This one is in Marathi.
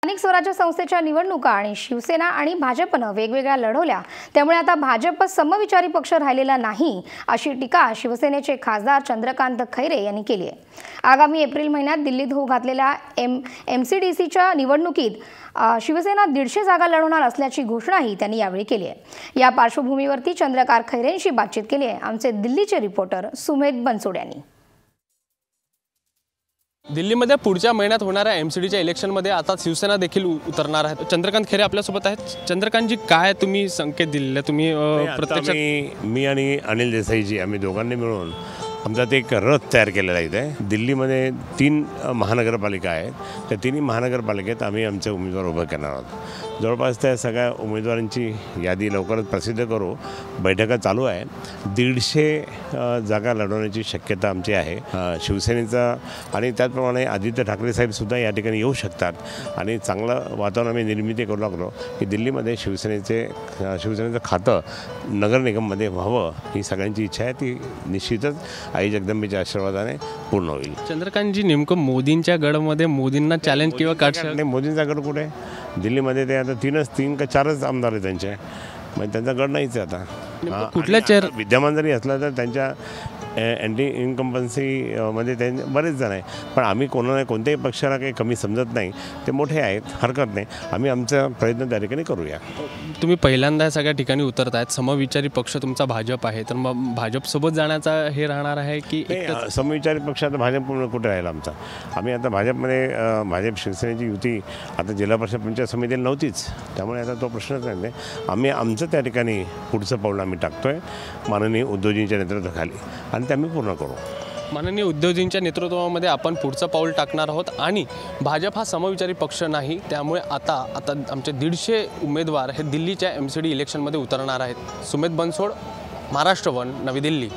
स्थानिक स्वराज्य संस्थेच्या निवडणुका आणि शिवसेना आणि भाजपनं वेगवेगळ्या लढवल्या, त्यामुळे आता भाजप समविचारी पक्ष राहिलेला नाही अशी टीका शिवसेनेचे खासदार चंद्रकांत खैरे यांनी केली आहे। आगामी एप्रिल महिन्यात दिल्लीत होऊ घातलेल्या MCDCच्या निवडणुकीत शिवसेना 150 जागा लढवणार असल्याची घोषणाही त्यांनी यावेळी केली आहे। या पार्श्वभूमीवरती चंद्रकांत खैरेंशी बातचीत केली आहे आमचे दिल्लीचे रिपोर्टर सुमेध बनसोड यांनी। दिल्लीमध्ये पुढच्या महिन्यात होणाऱ्या MCDच्या इलेक्शनमध्ये आता शिवसेना देखील उतरणार आहे। चंद्रकांत खैरे आपल्यासोबत आहेत। चंद्रकांतजी, काय तुम्ही संकेत दिलेले? तुम्ही प्रत्यक्षात मी आणि अनिल देसाईजी आम्ही दोघांनी मिळून आमचा एक रथ तयार केलेला आहे। दिल्लीमध्ये 3 महानगरपालिका आहेत, त्या तिन्ही महानगरपालिकेत आम्ही आमचे उमेदवार उभे करणार आहोत। जवळपास त्या सगळ्या उमेदवारांची यादी लवकरच प्रसिद्ध करू, बैठका चालू आहे। 150 जागा लढवण्याची शक्यता आमची आहे शिवसेनेचा, आणि त्याचप्रमाणे आदित्य ठाकरे साहेबसुद्धा या ठिकाणी येऊ शकतात आणि चांगलं वातावरण आम्ही निर्मिती करू लागलो की दिल्लीमध्ये शिवसेनेचं खातं नगर निगममध्ये व्हावं ही सगळ्यांची इच्छा आहे। ती निश्चितच आई जगदंबेच्या आशीर्वादाने पूर्ण होईल। चंद्रकांतजी, नेमकं मोदींच्या गडमध्ये मोदींना चॅलेंज किंवा नाही, मोदींचा गड कुठे आहे? दिल्लीमध्ये ते आता 3 का 4च आमदार आहेत त्यांचे, म्हणजे त्यांचा गड नाहीच आहे आता। कुठल्या विद्यमान जरी असला तर त्यांच्या अँटी इन्कम्पन्सीमध्ये त्यांचे बरेच जण आहे, पण आम्ही कोणत्याही पक्षाला काही कमी समजत नाही। ते मोठे आहेत, हरकत नाही, आम्ही आमचा प्रयत्न त्या ठिकाणी करूया। तुम्ही पहिल्यांदा सगळ्या ठिकाणी उतरत आहेत, समविचारी पक्ष तुमचा भाजप आहे, तर मग भाजपसोबत जाण्याचा हे राहणार आहे की समविचारी पक्ष? आता भाजप कुठे राहिला आमचा? आम्ही आता भाजपमध्ये भाजप शिवसेनेची युती आता जिल्हा परिषद पंचायत समितीला नव्हतीच, त्यामुळे आता तो प्रश्नच नाही। आम्ही आमचं त्या ठिकाणी पुढचं पाऊल आम्ही टाकतोय माननीय उद्धवजींच्या नेतृत्वाखाली, आणि ते आम्ही पूर्ण करू। माननीय उद्धवजींच्या नेतृत्वामध्ये आपण पुढचं पाऊल टाकणार आहोत, आणि भाजप हा समविचारी पक्ष नाही, त्यामुळे आता आमचे 150 उमेदवार हे दिल्लीच्या MCD इलेक्शनमध्ये उतरणार आहेत। सुमेध बनसोड, महाराष्ट्र वन, नवी दिल्ली।